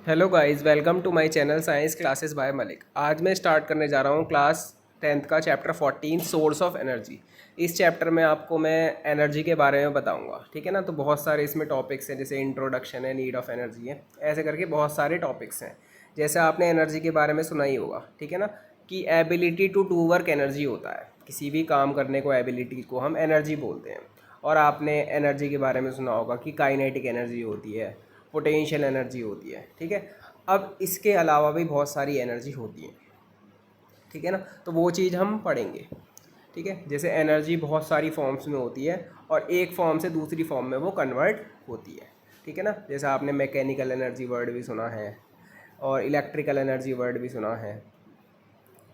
Hello guys, welcome to my channel science classes by Malik. आज मैं start करने जा रहा हूँ क्लास 10th का चैप्टर 14 सोर्स ऑफ एनर्जी। इस चैप्टर में आपको मैं एनर्जी के बारे में बताऊँगा, ठीक है ना। तो बहुत सारे इसमें टॉपिक्स हैं, जैसे इंट्रोडक्शन है, नीड ऑफ एनर्जी है, ऐसे करके बहुत सारे टॉपिक्स हैं। जैसे आपने एनर्जी के बारे में सुना ही होगा, ठीक है ना, कि ability to do work energy होता है। किसी भी काम करने को एबिलिटी को हम एनर्जी बोलते हैं। और आपने एनर्जी के बारे में सुना होगा कि काइनेटिक एनर्जी होती है, पोटेंशियल एनर्जी होती है, ठीक है। अब इसके अलावा भी बहुत सारी एनर्जी होती है, ठीक है ना। तो वो चीज़ हम पढ़ेंगे, ठीक है। जैसे एनर्जी बहुत सारी फॉर्म्स में होती है और एक फॉर्म से दूसरी फॉर्म में वो कन्वर्ट होती है, ठीक है ना। जैसे आपने मैकेनिकल एनर्जी वर्ड भी सुना है और इलेक्ट्रिकल एनर्जी वर्ड भी सुना है।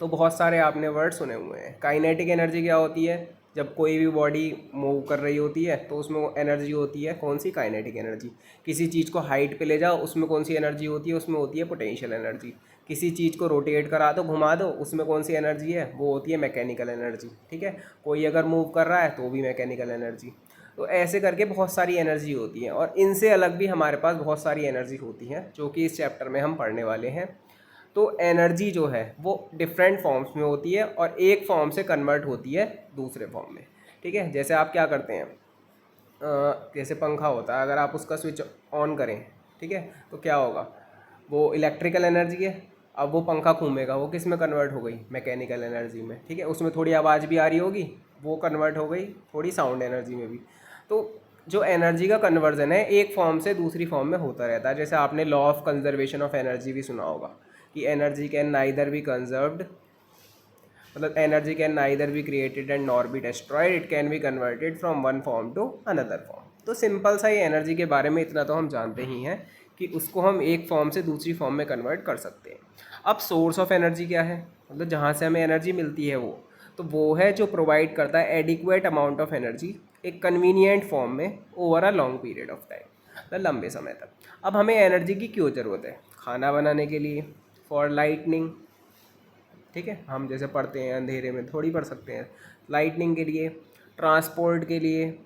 तो बहुत सारे आपने वर्ड सुने हुए हैं। काइनेटिक एनर्जी क्या होती है? जब कोई भी बॉडी मूव कर रही होती है तो उसमें एनर्जी होती है, कौन सी? Kinetic energy. किसी चीज़ को हाइट पे ले जाओ, उसमें कौन सी एनर्जी होती है? उसमें होती है पोटेंशियल एनर्जी। किसी चीज़ को रोटेट करा दो, घुमा दो, उसमें कौन सी एनर्जी है? वो होती है मैकेनिकल एनर्जी, ठीक है। कोई अगर मूव कर रहा है तो भी मैकेनिकल एनर्जी। तो ऐसे करके बहुत सारी एनर्जी होती है और इनसे अलग भी हमारे पास बहुत सारी एनर्जी होती हैं, जो कि इस चैप्टर में हम पढ़ने वाले हैं। तो एनर्जी जो है वो डिफरेंट फॉर्म्स में होती है और एक फॉर्म से कन्वर्ट होती है दूसरे फॉर्म में, ठीक है। जैसे आप क्या करते हैं, जैसे पंखा होता है, अगर आप उसका स्विच ऑन करें, ठीक है, तो क्या होगा? वो इलेक्ट्रिकल एनर्जी है। अब वो पंखा घूमेगा, वो किस में कन्वर्ट हो गई? मैकेनिकल एनर्जी में, ठीक है। उसमें थोड़ी आवाज़ भी आ रही होगी, वो कन्वर्ट हो गई थोड़ी साउंड एनर्जी में भी। तो जो एनर्जी का कन्वर्जन है एक फॉर्म से दूसरी फॉर्म में होता रहता है। जैसे आपने law of conservation of energy भी सुना होगा कि energy can neither be conserved, मतलब energy can neither be created and nor be destroyed, it can be converted from one form to another form. तो सिंपल सा ही एनर्जी के बारे में इतना तो हम जानते ही हैं कि उसको हम एक फॉर्म से दूसरी फॉर्म में कन्वर्ट कर सकते हैं। अब सोर्स ऑफ एनर्जी क्या है? मतलब जहाँ से हमें एनर्जी मिलती है वो है जो प्रोवाइड करता है एडिक्वेट अमाउंट ऑफ एनर्जी एक कन्वीनियंट फॉर्म में over a long period of time, मतलब लंबे समय तक। अब हमें एनर्जी की क्यों ज़रूरत है? खाना बनाने के लिए, फॉर लाइटनिंग, ठीक है। हम जैसे पढ़ते हैं अंधेरे में थोड़ी पढ़ सकते हैं। लाइटनिंग के लिए, ट्रांसपोर्ट के लिए,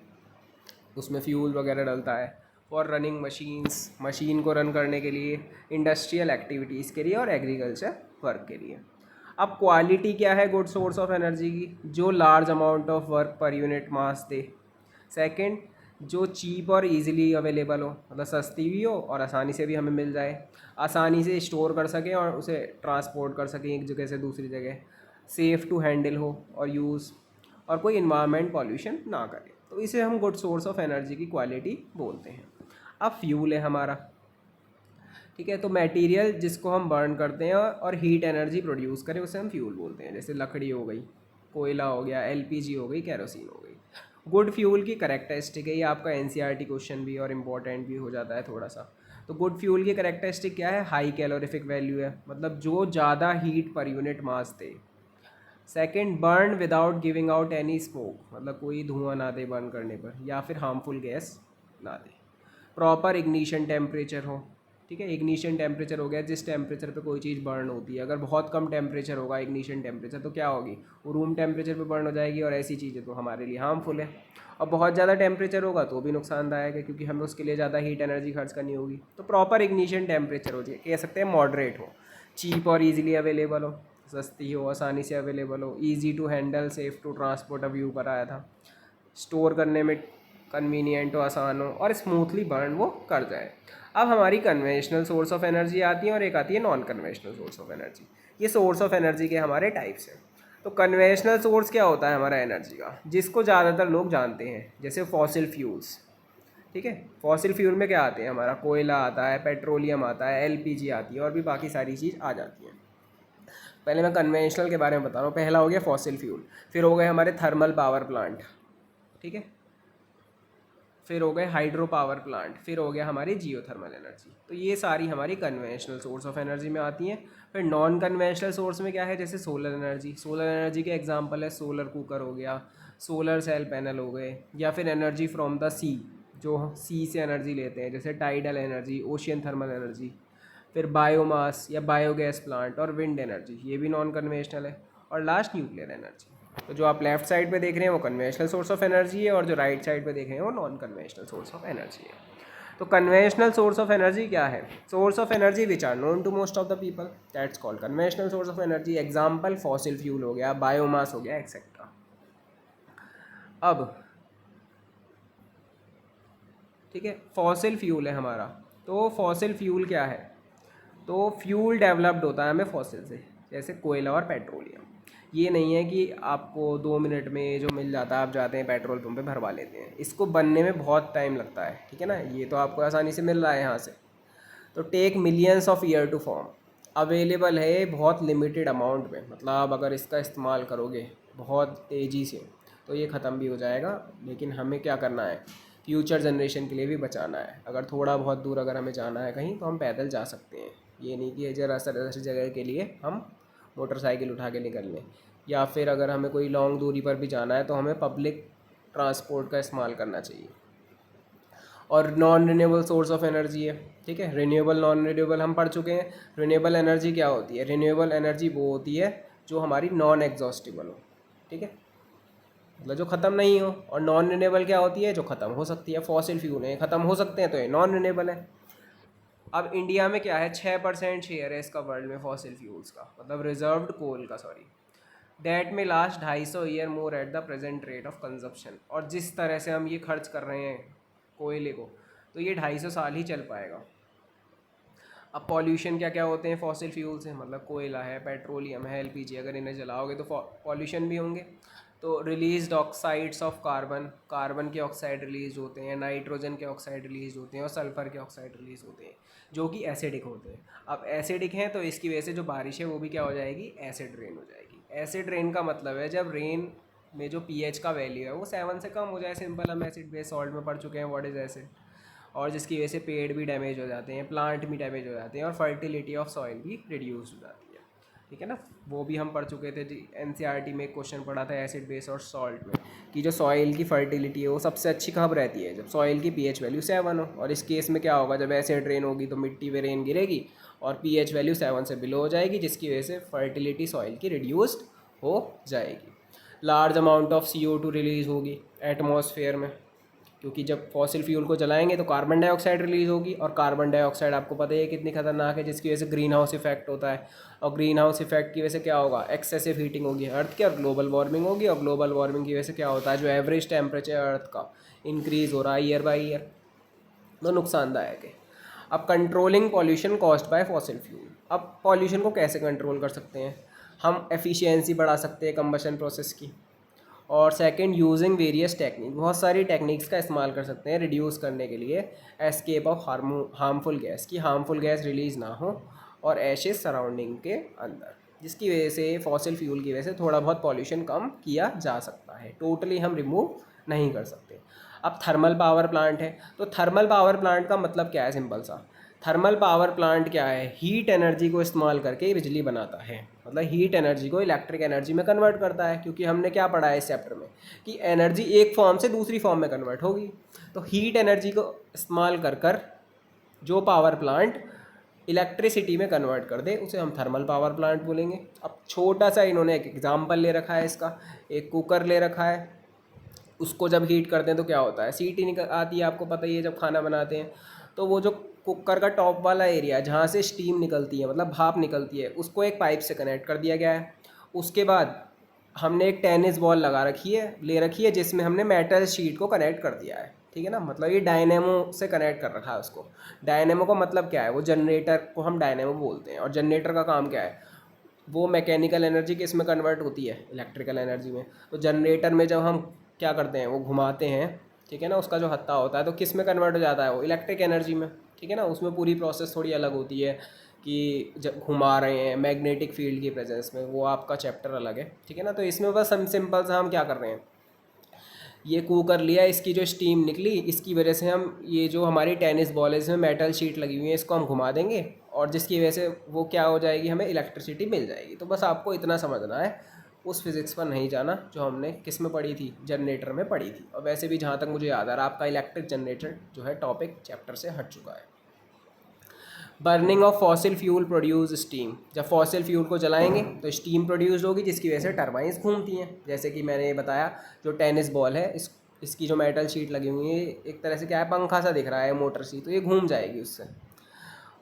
उसमें फ्यूल वगैरह डलता है। फॉर रनिंग मशीन्स, मशीन को रन करने के लिए, इंडस्ट्रियल एक्टिविटीज़ के लिए और एग्रीकल्चर वर्क के लिए। अब क्वालिटी क्या है गुड सोर्स ऑफ एनर्जी की? जो लार्ज अमाउंट ऑफ वर्क पर यूनिट मास दे। सेकंड, जो चीप और इजीली अवेलेबल हो, मतलब सस्ती भी हो और आसानी से भी हमें मिल जाए, आसानी से स्टोर कर सकें और उसे ट्रांसपोर्ट कर सकें एक जगह से दूसरी जगह, सेफ़ टू हैंडल हो और यूज़, और कोई इन्वायरमेंट पॉल्यूशन ना करे। तो इसे हम गुड सोर्स ऑफ एनर्जी की क्वालिटी बोलते हैं। अब फ्यूल है हमारा, ठीक है। तो मटेरियल जिसको हम बर्न करते हैं और हीट एनर्जी प्रोड्यूस करें उसे हम फ्यूल बोलते हैं। जैसे लकड़ी हो गई, कोयला हो गया, एलपीजी हो गई, केरोसिन हो गई। गुड फ्यूल की करेक्टरिस्टिक है, ये आपका एनसीईआरटी क्वेश्चन भी और इम्पोर्टेंट भी हो जाता है थोड़ा सा। तो गुड फ्यूल की करेक्टरिस्टिक क्या है? हाई कैलोरीफिक वैल्यू है, मतलब जो ज़्यादा हीट पर यूनिट मास दे। Second, burn without giving out any smoke, मतलब कोई धुआं ना दे बर्न करने पर, या फिर हार्मफुल गैस ना दे। प्रॉपर इग्निशन टेम्परेचर हो, ठीक है। इग्निशन टेम्परेचर हो गया जिस टेम्परेचर पे कोई चीज़ बर्न होती है। अगर बहुत कम टेम्परेचर होगा इग्निशन टेम्परेचर तो क्या होगी? वो रूम टेम्परेचर पे बर्न हो जाएगी और ऐसी चीज़ें तो हमारे लिए हार्मफुल है। और बहुत ज़्यादा टेम्परेचर होगा तो भी नुकसानदायक है, क्योंकि हमें उसके लिए ज़्यादा हीट एनर्जी खर्च करनी होगी। तो प्रॉपर इग्निशन टेम्परेचर हो जाए, कह सकते हैं मॉडरेट हो, चीप और ईजिली अवेलेबल हो, सस्ती हो, आसानी से अवेलेबल हो, easy to handle, safe to transport, अभी ऊपर आया था। स्टोर करने में कन्वीनियंट हो, आसान हो और स्मूथली बर्न वो कर जाए। अब हमारी कन्वेंशनल सोर्स ऑफ एनर्जी आती है और एक आती है non conventional source of energy. ये सोर्स ऑफ एनर्जी के हमारे टाइप्स हैं। तो कन्वेंशनल सोर्स क्या होता है हमारा एनर्जी का, जिसको ज़्यादातर लोग जानते हैं, जैसे फॉसिल फ्यूल्स, ठीक है। फॉसिल फ्यूल में क्या आते हैं? हमारा कोयला आता है, पेट्रोलियम आता है, एलपीजी आती है और भी बाकी सारी चीज़ आ जाती है। पहले मैं कन्वेंशनल के बारे में बता रहा हूँ। पहला हो गया फॉसिल फ्यूल, फिर हो गए हमारे थर्मल पावर प्लांट, ठीक है, फिर हो गए हाइड्रो पावर प्लांट, फिर हो गया हमारी जियोथर्मल एनर्जी। तो ये सारी हमारी कन्वेंशनल सोर्स ऑफ एनर्जी में आती हैं। फिर नॉन कन्वेंशनल सोर्स में क्या है? जैसे सोलर एनर्जी। सोलर एनर्जी के एग्जांपल है सोलर कुकर हो गया, सोलर सेल पैनल हो गए, या फिर एनर्जी फ्रॉम द सी, जो सी से एनर्जी लेते हैं, जैसे tidal energy, ocean thermal energy. फिर बायोमास या बायोगैस प्लांट और विंड एनर्जी, ये भी नॉन कन्वेंशनल है। और लास्ट न्यूक्लियर एनर्जी। तो जो आप लेफ्ट साइड पे देख रहे हैं वो कन्वेंशनल सोर्स ऑफ एनर्जी है और जो राइट साइड पे देख रहे हैं वो non conventional source of energy है। तो कन्वेंशनल सोर्स ऑफ एनर्जी क्या है? Source of energy which are known to most of the people, that's called conventional source of energy. Example fossil fuel हो गया, बायोमास हो गया, एक्सेट्रा। अब ठीक है, फॉसिल फ्यूल है हमारा। तो फॉसिल फ्यूल क्या है? तो फ्यूल डेवलप्ड होता है हमें फॉसिल से, जैसे कोयला और पेट्रोलियम। ये नहीं है कि आपको 2 मिनट में जो मिल जाता है, आप जाते हैं पेट्रोल पंप पे भरवा लेते हैं। इसको बनने में बहुत टाइम लगता है, ठीक है ना। ये तो आपको आसानी से मिल रहा है यहाँ से। तो take millions of year to form. Available है बहुत लिमिटेड अमाउंट में, मतलब अगर इसका इस्तेमाल करोगे बहुत तेज़ी से तो ये ख़त्म भी हो जाएगा। लेकिन हमें क्या करना है, फ्यूचर जनरेशन के लिए भी बचाना है। अगर थोड़ा बहुत दूर अगर हमें जाना है कहीं तो हम पैदल जा सकते हैं। ये नहीं कि ज़रा सा जगह के लिए हम मोटरसाइकिल उठा के निकल लें, या फिर अगर हमें कोई लॉन्ग दूरी पर भी जाना है तो हमें पब्लिक ट्रांसपोर्ट का इस्तेमाल करना चाहिए। और non renewable source of energy है, ठीक है। रिन्यूएबल नॉन रिन्यूएबल हम पढ़ चुके हैं। रिन्यूएबल एनर्जी क्या होती है? रिन्यूएबल एनर्जी वो होती है जो हमारी नॉन एग्जॉस्टिबल हो, ठीक है, मतलब जो ख़त्म नहीं हो। और नॉन रिन्यूएबल क्या होती है? जो ख़त्म हो सकती है। फॉसिल फ्यूल है, ख़त्म हो सकते हैं तो ये नॉन रिन्यूएबल है। अब इंडिया में क्या है, 6% शेयर है इसका वर्ल्ड में फॉसिल फ्यूल्स का, मतलब रिजर्व्ड कोल का, सॉरी। दैट में last 250 year more at the present rate of consumption. और जिस तरह से हम ये खर्च कर रहे हैं कोयले को, तो ये 250 साल ही चल पाएगा। अब पॉल्यूशन क्या क्या होते हैं फॉसिल फ्यूल से, मतलब कोयला है, पेट्रोलियम है, एलपीजी, अगर इन्हें जलाओगे तो पॉल्यूशन भी होंगे। तो release oxides of carbon, carbon के ऑक्साइड रिलीज होते हैं, नाइट्रोजन के ऑक्साइड रिलीज होते हैं, और सल्फर के ऑक्साइड रिलीज होते हैं, जो कि एसिडिक होते हैं। अब एसिडिक हैं तो इसकी वजह से जो बारिश है वो भी क्या हो जाएगी, एसिड रेन हो जाएगी। एसिड रेन का मतलब है जब रेन में जो पीएच का वैल्यू है वो 7 से कम हो जाए। सिंपल, हम एसिड बेस सॉल्ट में पढ़ चुके हैं व्हाट इज़ एसिड। और जिसकी वजह से पेड़ भी डैमेज हो जाते हैं, प्लांट भी डैमेज हो जाते हैं, और फर्टिलिटी ऑफ सॉइल भी रिड्यूस हो जाती है, ठीक है ना। वो भी हम पढ़ चुके थे जी, एनसीईआरटी में एक क्वेश्चन पढ़ा था एसिड बेस और सॉल्ट में, कि जो सॉइल की फर्टिलिटी है वो सबसे अच्छी कब रहती है, जब सॉइल की पीएच वैल्यू 7 हो। और इस केस में क्या होगा, जब एसिड रेन होगी तो मिट्टी पे रेन गिरेगी और पीएच वैल्यू 7 से बिलो हो जाएगी, जिसकी वजह से फर्टिलिटी सॉइल की रिड्यूस्ड हो जाएगी। Large amount of CO2 release होगी एटमॉस्फेयर में, क्योंकि जब फॉसिल फ्यूल को जलाएंगे तो कार्बन डाइऑक्साइड रिलीज़ होगी, और कार्बन डाइऑक्साइड आपको पता ही है कितनी खतरनाक है, जिसकी वजह से ग्रीन हाउस इफेक्ट होता है। और ग्रीन हाउस इफेक्ट की वजह से क्या होगा, एक्सेसिव हीटिंग होगी अर्थ की, और ग्लोबल वार्मिंग होगी। और ग्लोबल वार्मिंग की वजह से क्या होता है, जो एवरेज टेम्परेचर अर्थ का इंक्रीज़ हो रहा है ईयर बाई ईयर, तो नुकसानदायक है। अब controlling pollution caused by fossil fuel. अब पॉल्यूशन को कैसे कंट्रोल कर सकते हैं हम? एफिशिएंसी बढ़ा सकते हैं कंबशन प्रोसेस की। और सेकंड, यूजिंग वेरियस टेक्निक, बहुत सारी टेक्निक्स का इस्तेमाल कर सकते हैं रिड्यूस करने के लिए एस्केप ऑफ हार्मफुल गैस, की हार्मफुल गैस रिलीज़ ना हो और एशेज सराउंडिंग के अंदर, जिसकी वजह से फॉसिल फ्यूल की वजह से थोड़ा बहुत पॉल्यूशन कम किया जा सकता है। टोटली हम रिमूव नहीं कर सकते। अब थर्मल पावर प्लांट है, तो थर्मल पावर प्लांट का मतलब क्या है? सिंपल सा, थर्मल पावर प्लांट क्या है, हीट एनर्जी को इस्तेमाल करके बिजली बनाता है, मतलब हीट एनर्जी को इलेक्ट्रिक एनर्जी में कन्वर्ट करता है। क्योंकि हमने क्या पढ़ा है इस चैप्टर में कि एनर्जी एक फॉर्म से दूसरी फॉर्म में कन्वर्ट होगी। तो हीट एनर्जी को इस्तेमाल कर कर जो पावर प्लांट इलेक्ट्रिसिटी में कन्वर्ट कर दे उसे हम थर्मल पावर प्लांट बोलेंगे। अब छोटा सा इन्होंने एक एग्जाम्पल ले रखा है इसका, एक कुकर ले रखा है, उसको जब हीट करते हैं तो क्या होता है, सीटी निकल आती है, आपको पता ही है जब खाना बनाते हैं। तो वो जो कुकर का टॉप वाला एरिया जहाँ से स्टीम निकलती है, मतलब भाप निकलती है, उसको एक पाइप से कनेक्ट कर दिया गया है। उसके बाद हमने एक टेनिस बॉल लगा रखी है, ले रखी है, जिसमें हमने मेटल शीट को कनेक्ट कर दिया है, ठीक है ना। मतलब ये डायनेमो से कनेक्ट कर रखा है उसको। डायनेमो का मतलब क्या है, वो जनरेटर को हम डायनेमो बोलते हैं। और जनरेटर का काम क्या है, वो मैकेनिकल एनर्जी किस में कन्वर्ट होती है, इलेक्ट्रिकल एनर्जी में। तो जनरेटर में जब हम क्या करते हैं, वो घुमाते हैं, ठीक है ना, उसका जो हत्था होता है तो किस में कन्वर्ट हो जाता है, वो इलेक्ट्रिक एनर्जी में, ठीक है ना। उसमें पूरी प्रोसेस थोड़ी अलग होती है कि जब घुमा रहे हैं मैग्नेटिक फील्ड की प्रेजेंस में, वो आपका चैप्टर अलग है, ठीक है ना। तो इसमें बस हम सिंपल सा हम क्या कर रहे हैं, ये कुकर लिया, इसकी जो स्टीम निकली, इसकी वजह से हम ये जो हमारी टेनिस बॉल है इसमें मेटल शीट लगी हुई है, इसको हम घुमा देंगे और जिसकी वजह से वो क्या हो जाएगी, हमें इलेक्ट्रिसिटी मिल जाएगी। तो बस आपको इतना समझना है, उस फिज़िक्स पर नहीं जाना जो हमने किस में पढ़ी थी, जनरेटर में पढ़ी थी। और वैसे भी जहाँ तक मुझे याद आ रहा है आपका इलेक्ट्रिक जनरेटर जो है टॉपिक चैप्टर से हट चुका है। Burning of fossil fuel produce steam. जब फॉसिल फ्यूल को जलाएंगे तो स्टीम प्रोड्यूस होगी, जिसकी वजह से टरबाइंस घूमती हैं। जैसे कि मैंने ये बताया, जो टेनिस बॉल है इसकी जो मेटल शीट लगी हुई है एक तरह से क्या है, पंखा सा दिख रहा है, मोटर सी, तो ये घूम जाएगी उससे।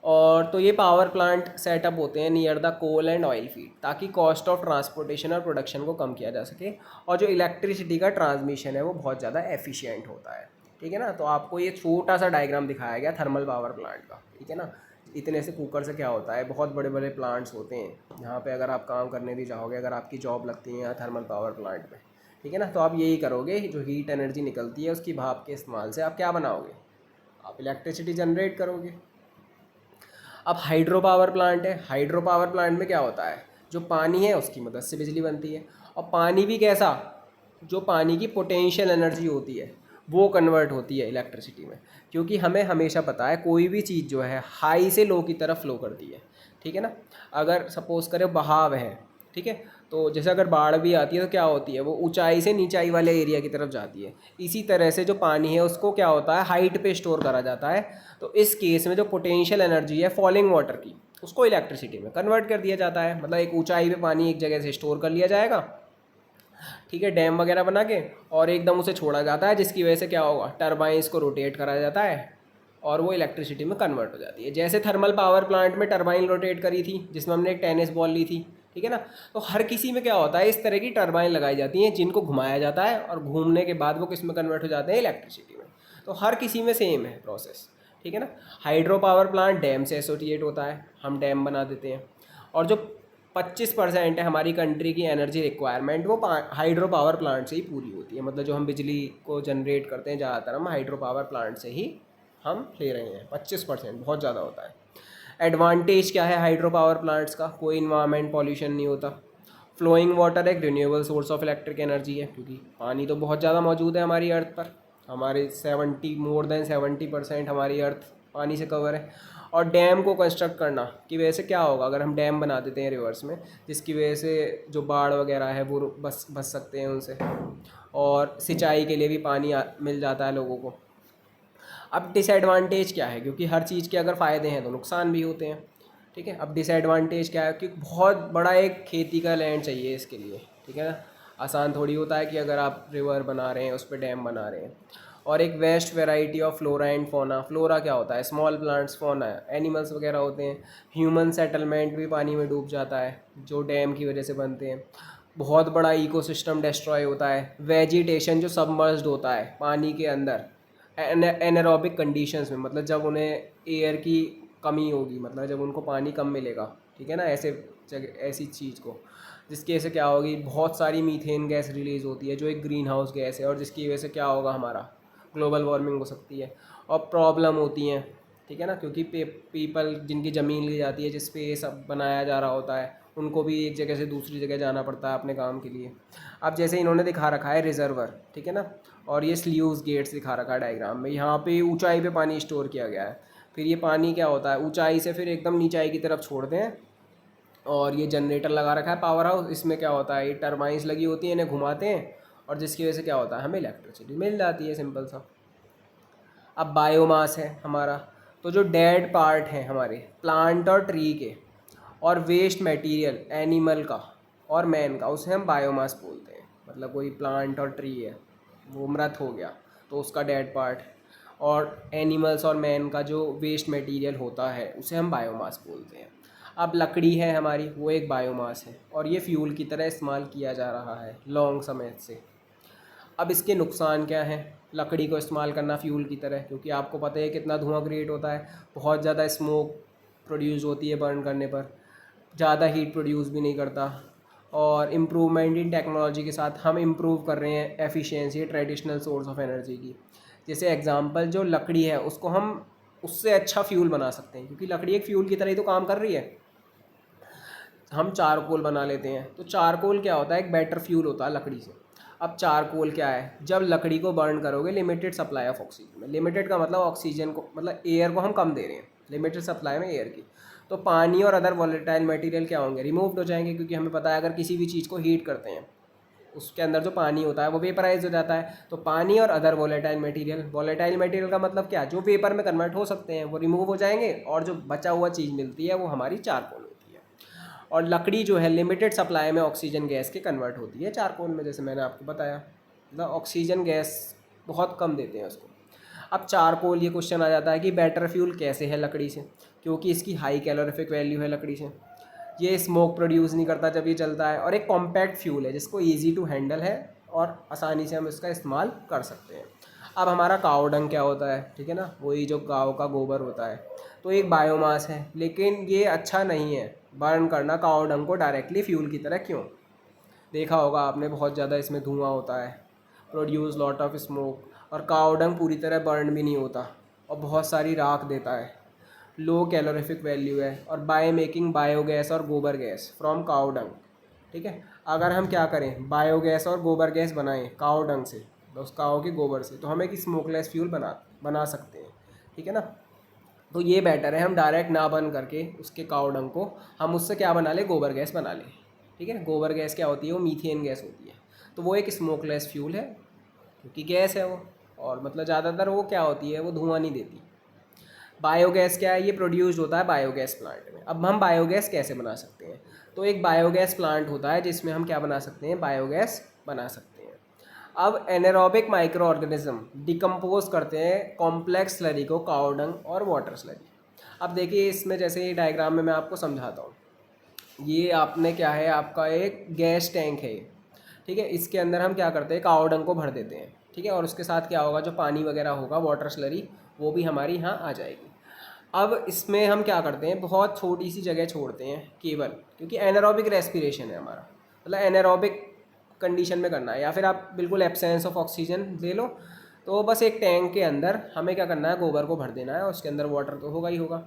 और तो ये पावर प्लांट सेटअप होते हैं near the coal and oil field, ताकि कॉस्ट ऑफ ट्रांसपोर्टेशन और प्रोडक्शन को कम किया जा सके, और जो इलेक्ट्रिसिटी का ट्रांसमिशन है वो बहुत ज़्यादा एफिशिएंट होता है। ठीक है ना। तो आपको ये छोटा सा डायग्राम दिखाया गया थर्मल पावर प्लांट का। ठीक है ना। इतने से कुकर से क्या होता है, बहुत बड़े बड़े प्लांट्स होते हैं यहाँ पे, अगर आप काम करने भी चाहोगे, अगर आपकी जॉब लगती है यहाँ थर्मल पावर प्लांट में, ठीक है ना, तो आप यही करोगे, जो हीट एनर्जी निकलती है उसकी भाप के इस्तेमाल से आप क्या बनाओगे, आप इलेक्ट्रिसिटी जनरेट करोगे। अब हाइड्रो पावर प्लांट है, हाइड्रो पावर प्लांट में क्या होता है, जो पानी है उसकी मदद से बिजली बनती है, और पानी भी कैसा, जो पानी की पोटेंशियल एनर्जी होती है वो कन्वर्ट होती है इलेक्ट्रिसिटी में। क्योंकि हमें हमेशा पता है कोई भी चीज़ जो है हाई से लो की तरफ फ्लो करती है। ठीक है ना। अगर सपोज़ करें बहाव है, ठीक है, तो जैसे अगर बाढ़ भी आती है तो क्या होती है, वो ऊंचाई से नीचाई वाले एरिया की तरफ जाती है। इसी तरह से जो पानी है उसको क्या होता है, हाइट पे स्टोर करा जाता है। तो इस केस में जो पोटेंशियल एनर्जी है फॉलिंग वाटर की, उसको इलेक्ट्रिसिटी में कन्वर्ट कर दिया जाता है। मतलब एक ऊंचाई पे पानी एक जगह से स्टोर कर लिया जाएगा, ठीक है, डैम वगैरह बना के, और एकदम उसे छोड़ा जाता है, जिसकी वजह से क्या होगा, टरबाइंस को रोटेट करा जाता है और वो इलेक्ट्रिसिटी में कन्वर्ट हो जाती है। जैसे थर्मल पावर प्लांट में टरबाइन रोटेट करी थी, जिसमें हमने एक टेनिस बॉल ली थी, ठीक है ना। तो हर किसी में क्या होता है, इस तरह की टरबाइन लगाई जाती हैं जिनको घुमाया जाता है, और घूमने के बाद वो किस में कन्वर्ट हो जाते हैं, इलेक्ट्रिसिटी में। तो हर किसी में सेम है प्रोसेस। ठीक है ना। हाइड्रो पावर प्लांट डैम से एसोसिएट होता है, हम डैम बना देते हैं, और जो 25% है हमारी कंट्री की एनर्जी रिक्वायरमेंट, वो हाइड्रो पावर प्लांट से ही पूरी होती है। मतलब जो हम बिजली को जनरेट करते हैं ज़्यादातर हम हाइड्रो पावर प्लांट से ही हम ले रहे हैं। 25% बहुत ज़्यादा होता है। एडवांटेज क्या है हाइड्रो पावर प्लांट्स का, कोई इन्वायरमेंट पॉल्यूशन नहीं होता। फ्लोइंग वाटर एक renewable source of electric energy है, क्योंकि पानी तो बहुत ज़्यादा मौजूद है हमारी अर्थ पर, हमारे 70% हमारी अर्थ पानी से कवर है। और डैम को कंस्ट्रक्ट करना की वजह से क्या होगा, अगर हम डैम बना देते हैं रिवर्स में, जिसकी वजह से जो बाढ़ वगैरह है वो बच सकते हैं उनसे, और सिंचाई के लिए भी पानी मिल जाता है लोगों को। अब डिसएडवांटेज क्या है, क्योंकि हर चीज़ के अगर फ़ायदे हैं तो नुकसान भी होते हैं। ठीक है। अब डिसएडवांटेज क्या है कि बहुत बड़ा एक खेती का लैंड चाहिए इसके लिए। ठीक है ना। आसान थोड़ी होता है कि अगर आप रिवर बना रहे हैं उस पर डैम बना रहे हैं। और एक vast variety of flora and fauna, flora क्या होता है, स्मॉल प्लांट्स, फोना है एनिमल्स वगैरह होते हैं। ह्यूमन सेटलमेंट भी पानी में डूब जाता है जो डैम की वजह से बनते हैं। बहुत बड़ा इकोसिस्टम डिस्ट्रॉय होता है। वेजिटेशन जो सबमर्ज्ड होता है पानी के अंदर एनारोबिक कंडीशंस में, मतलब जब उन्हें एयर की कमी होगी, मतलब जब उनको पानी कम मिलेगा, ठीक है ना, ऐसे जगह ऐसी चीज़ को, जिसकी वजह से क्या होगी, बहुत सारी मीथेन गैस रिलीज़ होती है जो एक ग्रीन हाउस गैस है, और जिसकी वजह से क्या होगा, हमारा ग्लोबल वार्मिंग हो सकती है और प्रॉब्लम होती हैं। ठीक है ना। क्योंकि पीपल जिनकी ज़मीन ली जाती है, जिस पे ये सब बनाया जा रहा होता है, उनको भी एक जगह से दूसरी जगह जाना पड़ता है अपने काम के लिए। अब जैसे इन्होंने दिखा रखा है रिजर्वर, ठीक है ना, और ये स्ल्यूज गेट्स दिखा रखा है डायग्राम में। यहाँ पे ऊंचाई पे पानी स्टोर किया गया है, फिर ये पानी क्या होता है, ऊंचाई से फिर एकदम नीचाई की तरफ छोड़ते हैं, और ये जनरेटर लगा रखा है पावर हाउस। इसमें क्या होता है, ये टर्बाइंस लगी होती हैं, इन्हें घुमाते हैं, और जिसकी वजह से क्या होता है, हमें इलेक्ट्रिसिटी मिल जाती है, सिंपल सा। अब बायोमास है हमारा, तो जो डेड पार्ट है हमारे प्लांट और ट्री के, और वेस्ट मटेरियल एनिमल का और मैन का, उसे हम बायोमास बोलते हैं। मतलब कोई प्लांट और ट्री है वो मृत हो गया तो उसका डेड पार्ट, और एनिमल्स और मैन का जो वेस्ट मटेरियल होता है उसे हम बायोमास बोलते हैं। अब लकड़ी है हमारी, वो एक बायोमास है, और ये फ्यूल की तरह इस्तेमाल किया जा रहा है लॉन्ग समय से। अब इसके नुकसान क्या हैं, लकड़ी को इस्तेमाल करना फ्यूल की तरह, क्योंकि आपको पता है कितना धुआं क्रिएट होता है, बहुत ज़्यादा स्मोक प्रोड्यूस होती है बर्न करने पर, ज़्यादा हीट प्रोड्यूस भी नहीं करता। और इम्प्रूवमेंट इन टेक्नोलॉजी के साथ हम इम्प्रूव कर रहे हैं efficiency traditional source of energy की। जैसे एग्जांपल जो लकड़ी है उसको हम उससे अच्छा फ्यूल बना सकते हैं, क्योंकि लकड़ी एक फ्यूल की तरह ही तो काम कर रही है। हम चारकोल बना लेते हैं, तो चारकोल क्या होता है, एक बेटर फ्यूल होता है लकड़ी से। अब चारकोल क्या है, जब लकड़ी को बर्न करोगे लिमिटेड सप्लाई ऑफ ऑक्सीजन में, लिमिटेड का मतलब ऑक्सीजन को, मतलब एयर को हम कम दे रहे हैं, लिमिटेड सप्लाई में एयर की, तो पानी और अदर वॉलेटाइल मटेरियल क्या होंगे, रिमूव्ड हो जाएंगे। क्योंकि हमें पता है अगर किसी भी चीज़ को हीट करते हैं उसके अंदर जो पानी होता है वो वेपराइज हो जाता है, तो पानी और अदर वॉलेटाइल मटेरियल का मतलब क्या, जो वेपर में कन्वर्ट हो सकते हैं वो रिमूव हो जाएंगे, और जो बचा हुआ चीज़ मिलती है वो हमारी चारकोल होती है। और लकड़ी जो है लिमिटेड सप्लाई में ऑक्सीजन गैस के कन्वर्ट होती है चारकोल में, जैसे मैंने आपको बताया। मतलब ऑक्सीजन गैस बहुत कम देते हैं उसको। अब चारकोल, ये क्वेश्चन आ जाता है कि बेटर फ्यूल कैसे है लकड़ी से, क्योंकि इसकी हाई कैलोरीफिक वैल्यू है लकड़ी से, ये स्मोक प्रोड्यूस नहीं करता जब ये जलता है, और एक कॉम्पैक्ट फ्यूल है जिसको ईजी टू हैंडल है और आसानी से हम इसका इस्तेमाल कर सकते हैं। अब हमारा काव डंग क्या होता है, ठीक है ना, वही जो गाँव का गोबर होता है, तो एक बायोमास है, लेकिन ये अच्छा नहीं है बर्न करना काव डंग को डायरेक्टली फ्यूल की तरह। क्यों? देखा होगा आपने, बहुत ज़्यादा इसमें धुआं होता है, प्रोड्यूस लॉट ऑफ स्मोक, और काव डंग पूरी तरह बर्न भी नहीं होता और बहुत सारी राख देता है, लो कैलोरीफिक वैल्यू है, और बाय मेकिंग बायोगैस और गोबर गैस फ्रॉम काव डंग। ठीक है, अगर हम क्या करें, बायोगैस और गोबर गैस बनाएं काव डंग से, तो उस काव के गोबर से, तो हम एक स्मोकलेस फ्यूल बना सकते हैं। ठीक है ना, तो ये बेटर है हम डायरेक्ट ना बर्न करके उसके काव डंग को हम उससे क्या बना लें, गोबर गैस बना लें। ठीक है, गोबर गैस क्या होती है, वो मीथेन गैस होती है, तो वो एक स्मोकलेस फ्यूल है क्योंकि गैस है वो, और मतलब ज़्यादातर वो क्या होती है, वो धुआं नहीं देती। बायोगैस क्या है, ये प्रोड्यूस्ड होता है बायोगैस प्लांट में। अब हम बायोगैस कैसे बना सकते हैं, तो एक बायोगैस प्लांट होता है जिसमें हम क्या बना सकते हैं, बायोगैस बना सकते हैं। अब एनारोबिक माइक्रो ऑर्गेनिज्म डिकम्पोज करते हैं कॉम्प्लेक्स स्लरी को, काव डंग और वाटर स्लरी। अब देखिए इसमें, जैसे डायग्राम में मैं आपको समझाता हूँ, ये आपने क्या है, आपका एक गैस टैंक है ये। ठीक है, इसके अंदर हम क्या करते हैं, काव डंग को भर देते हैं। ठीक है, और उसके साथ क्या होगा, जो पानी वगैरह होगा, वाटर स्लरी, वो भी हमारी यहाँ आ जाएगी। अब इसमें हम क्या करते हैं, बहुत छोटी सी जगह छोड़ते हैं केवल, क्योंकि एनारोबिक रेस्पिरेशन है हमारा, मतलब एनारोबिक कंडीशन में करना है, या फिर आप बिल्कुल एब्सेंस ऑफ ऑक्सीजन ले लो। तो बस एक टैंक के अंदर हमें क्या करना है, गोबर को भर देना है, और उसके अंदर वाटर तो होगा ही होगा।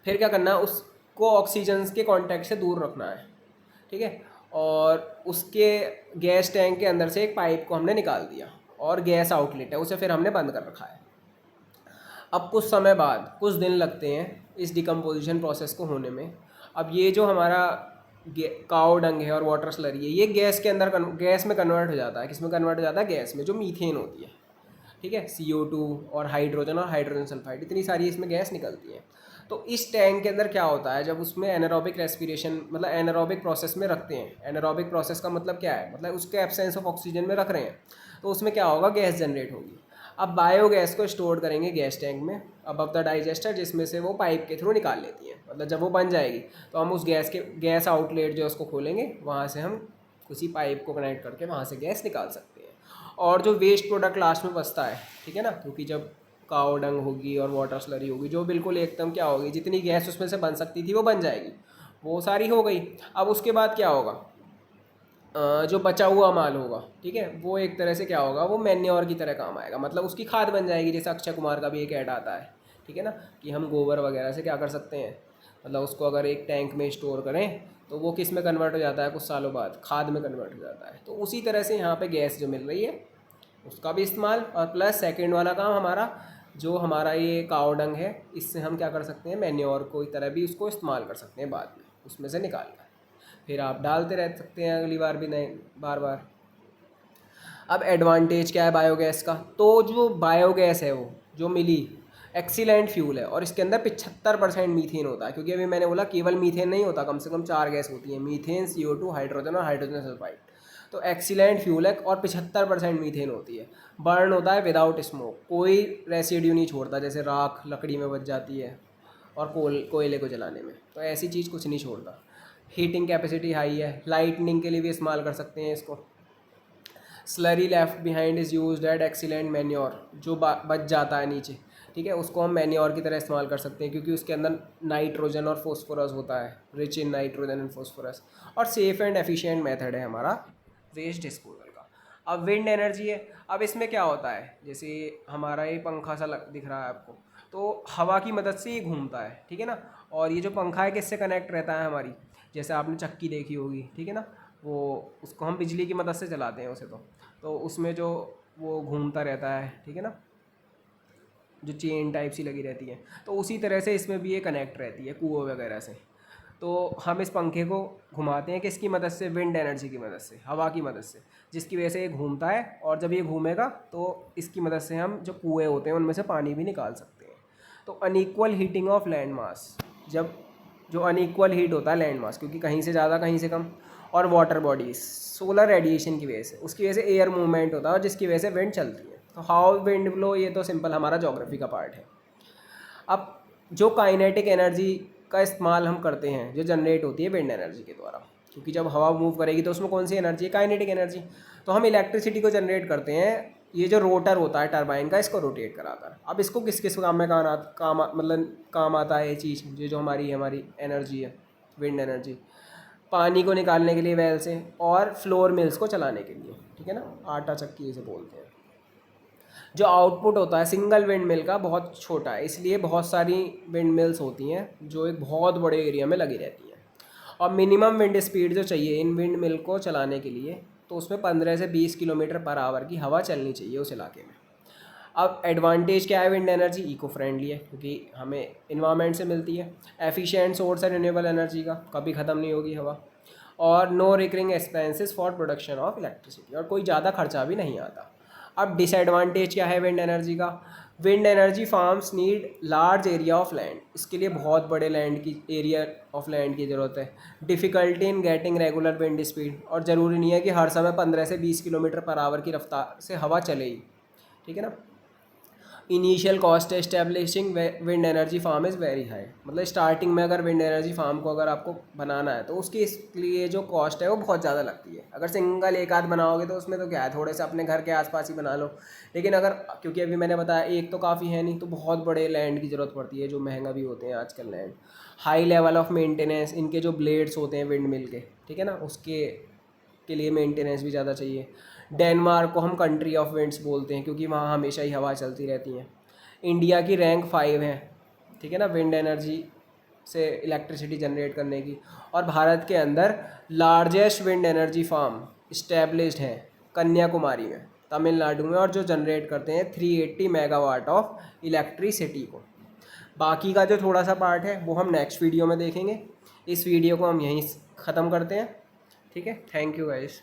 फिर क्या करना है, उसको ऑक्सीजन के कांटेक्ट से दूर रखना है। ठीक है, और उसके गैस टैंक के अंदर से एक पाइप को हमने निकाल दिया, और गैस आउटलेट है उसे फिर हमने बंद कर रखा है। अब कुछ समय बाद, कुछ दिन लगते हैं इस डिकम्पोजिशन प्रोसेस को होने में। अब ये जो हमारा काव डंग है और वाटर स्लरी है, ये गैस के अंदर गैस में कन्वर्ट हो जाता है। किस में कन्वर्ट हो जाता है, गैस में, जो मीथेन होती है। ठीक है, CO2 और हाइड्रोजन सल्फाइड, इतनी सारी इसमें गैस निकलती है। तो इस टैंक के अंदर क्या होता है, जब उसमें एनारोबिक रेस्पिरेशन, मतलब एनारोबिक प्रोसेस में रखते हैं, एनारोबिक प्रोसेस का मतलब क्या है, मतलब उसके एब्सेंस ऑफ ऑक्सीजन में रख रहे हैं, तो उसमें क्या होगा, गैस जनरेट होगी। अब बायोगैस को स्टोर करेंगे गैस टैंक में अबव द डाइजेस्टर, जिसमें से वो पाइप के थ्रू निकाल लेती है। मतलब जब वो बन जाएगी तो हम उस गैस आउटलेट जो है उसको खोलेंगे, वहाँ से हम उसी पाइप को कनेक्ट करके वहाँ से गैस निकाल सकते हैं। और जो वेस्ट प्रोडक्ट लास्ट में बचता है, ठीक है ना, क्योंकि जब काव डंग होगी और वाटर स्लरी होगी, जो बिल्कुल एकदम क्या होगी, जितनी गैस उसमें से बन सकती थी वो बन जाएगी, वो सारी हो गई। अब उसके बाद क्या होगा, जो बचा हुआ माल होगा, ठीक है, वो एक तरह से क्या होगा, वो मैन्योर की तरह काम आएगा, मतलब उसकी खाद बन जाएगी। जैसे अक्षय कुमार का भी एक ऐड आता है, ठीक है ना, कि हम गोबर वगैरह से क्या कर सकते हैं, मतलब उसको अगर एक टैंक में स्टोर करें तो वो किस में कन्वर्ट हो जाता है, कुछ सालों बाद खाद में कन्वर्ट हो जाता है। तो उसी तरह से यहाँ पे गैस जो मिल रही है उसका भी इस्तेमाल, और प्लस सेकेंड वाला काम हमारा, जो हमारा ये काव डंग है, इससे हम क्या कर सकते हैं, मैन्योर को की तरह भी उसको इस्तेमाल कर सकते हैं बाद में, उसमें से निकाल कर फिर आप डालते रह सकते हैं अगली बार भी, नहीं बार बार। अब एडवांटेज क्या है बायोगैस का, तो जो बायोगैस है वो जो मिली, एक्सीलेंट फ्यूल है, और इसके अंदर 75% मीथेन होता है, क्योंकि अभी मैंने बोला केवल मीथेन नहीं होता, कम से कम 4 गैस होती हैं, मीथेन, CO2, हाइड्रोजन और हाइड्रोजन सल्फाइड। तो एक्सीलेंट फ्यूल है, और 75% मीथेन होती है। बर्न होता है विदाउट स्मोक, कोई रेसिड्यू नहीं छोड़ता, जैसे राख लकड़ी में बच जाती है और कोयले को जलाने में, तो ऐसी चीज़ कुछ नहीं छोड़ता। हीटिंग कैपेसिटी हाई है, लाइटनिंग के लिए भी इस्तेमाल कर सकते हैं इसको। Slurry left behind is used eight excellent manure, जो बच जाता है नीचे, ठीक है, उसको हम मैन्योर की तरह इस्तेमाल कर सकते हैं, क्योंकि उसके अंदर नाइट्रोजन और फोस्फोरस होता है, rich in nitrogen and phosphorus. और सेफ एंड एफिशिएंट मेथड है हमारा वेस्ट डिस्पोजल का। अब विंड एनर्जी है। अब इसमें क्या होता है, जैसे हमारा ये पंखा सा दिख रहा है आपको, तो हवा की मदद से ये घूमता है, ठीक है ना। और ये जो पंखा है किससे कनेक्ट रहता है हमारी, जैसे आपने चक्की देखी होगी, ठीक है ना, वो उसको हम बिजली की मदद से चलाते हैं उसे, तो उसमें जो वो घूमता रहता है, ठीक है ना, जो चेन टाइप सी लगी रहती है, तो उसी तरह से इसमें भी ये कनेक्ट रहती है कुओं वगैरह से। तो हम इस पंखे को घुमाते हैं किसकी मदद से, विंड एनर्जी की मदद से, हवा की मदद से, जिसकी वजह से ये घूमता है, और जब ये घूमेगा तो इसकी मदद से हम जो कुएँ होते हैं उनमें से पानी भी निकाल सकते हैं। तो unequal heating of land mass, जब जो अनइक्वल हीट होता है लैंड मास, क्योंकि कहीं से ज़्यादा कहीं से कम, और वाटर बॉडीज सोलर रेडिएशन की वजह से, उसकी वजह से एयर मूवमेंट होता है और जिसकी वजह से विंड चलती है। तो हाउ विंड ब्लो, ये तो सिंपल हमारा ज्योग्राफी का पार्ट है। अब जो काइनेटिक एनर्जी का इस्तेमाल हम करते हैं, जो जनरेट होती है विंड एनर्जी के द्वारा, क्योंकि जब हवा मूव करेगी तो उसमें कौन सी एनर्जी है, काइनेटिक एनर्जी। तो हम इलेक्ट्रिसिटी को जनरेट करते हैं, ये जो रोटर होता है टरबाइन का, इसको रोटेट कराकर। अब इसको किस किस काम में काम आता है ये चीज़, ये जो हमारी एनर्जी है विंड एनर्जी, पानी को निकालने के लिए वेल से, और फ्लोर मिल्स को चलाने के लिए, ठीक है ना, आटा चक्की इसे बोलते हैं। जो आउटपुट होता है सिंगल विंड मिल का बहुत छोटा है, इसलिए बहुत सारी विंड मिल्स होती हैं जो एक बहुत बड़े एरिया में लगी रहती हैं। और मिनिमम विंड स्पीड जो चाहिए इन विंड मिल को चलाने के लिए, तो उसमें 15 से 20 किलोमीटर पर आवर की हवा चलनी चाहिए उस इलाके में। अब एडवांटेज क्या है विंड एनर्जी, इको फ्रेंडली है क्योंकि हमें इन्वायरमेंट से मिलती है, एफिशिएंट सोर्स है रिन्यूएबल एनर्जी का, कभी ख़त्म नहीं होगी हवा, और no recurring expenses for production of electricity, और कोई ज़्यादा खर्चा भी नहीं आता। अब डिसएडवांटेज क्या है विंड एनर्जी का, wind energy farms need large area of land, इसके लिए बहुत बड़े लैंड की एरिया ऑफ लैंड की ज़रूरत है। Difficulty in getting regular wind speed, और ज़रूरी नहीं है कि हर समय 15 से 20 किलोमीटर पर आवर की रफ्तार से हवा चले ही, ठीक है ना। Initial cost establishing wind energy farm is very high, मतलब स्टार्टिंग में अगर विंड एनर्जी फार्म को अगर आपको बनाना है तो उसकी इसलिए जो कॉस्ट है वो बहुत ज़्यादा लगती है। अगर सिंगल एक आध बनाओगे तो उसमें तो क्या है, थोड़े से अपने घर के आसपास ही बना लो, लेकिन अगर, क्योंकि अभी मैंने बताया एक तो काफ़ी है नहीं, तो बहुत बड़े लैंड की ज़रूरत पड़ती है, जो महंगा भी होते हैं आजकल land. High level of maintenance, इनके जो ब्लेड्स होते हैं विंड मिल के, ठीक है ना, उसके के लिए मेंटेनेंस भी ज़्यादा चाहिए। डेनमार्क को हम कंट्री ऑफ विंड्स बोलते हैं क्योंकि वहाँ हमेशा ही हवा चलती रहती हैं। इंडिया की रैंक 5 है, ठीक है ना, विंड एनर्जी से इलेक्ट्रिसिटी जनरेट करने की। और भारत के अंदर largest wind energy farm established है कन्याकुमारी में, तमिलनाडु में, और जो जनरेट करते हैं 380 मेगावाट ऑफ इलेक्ट्रिसिटी को। बाकी का जो थोड़ा सा पार्ट है वो हम नेक्स्ट वीडियो में देखेंगे। इस वीडियो को हम यहीं ख़त्म करते हैं, ठीक है। Thank you guys.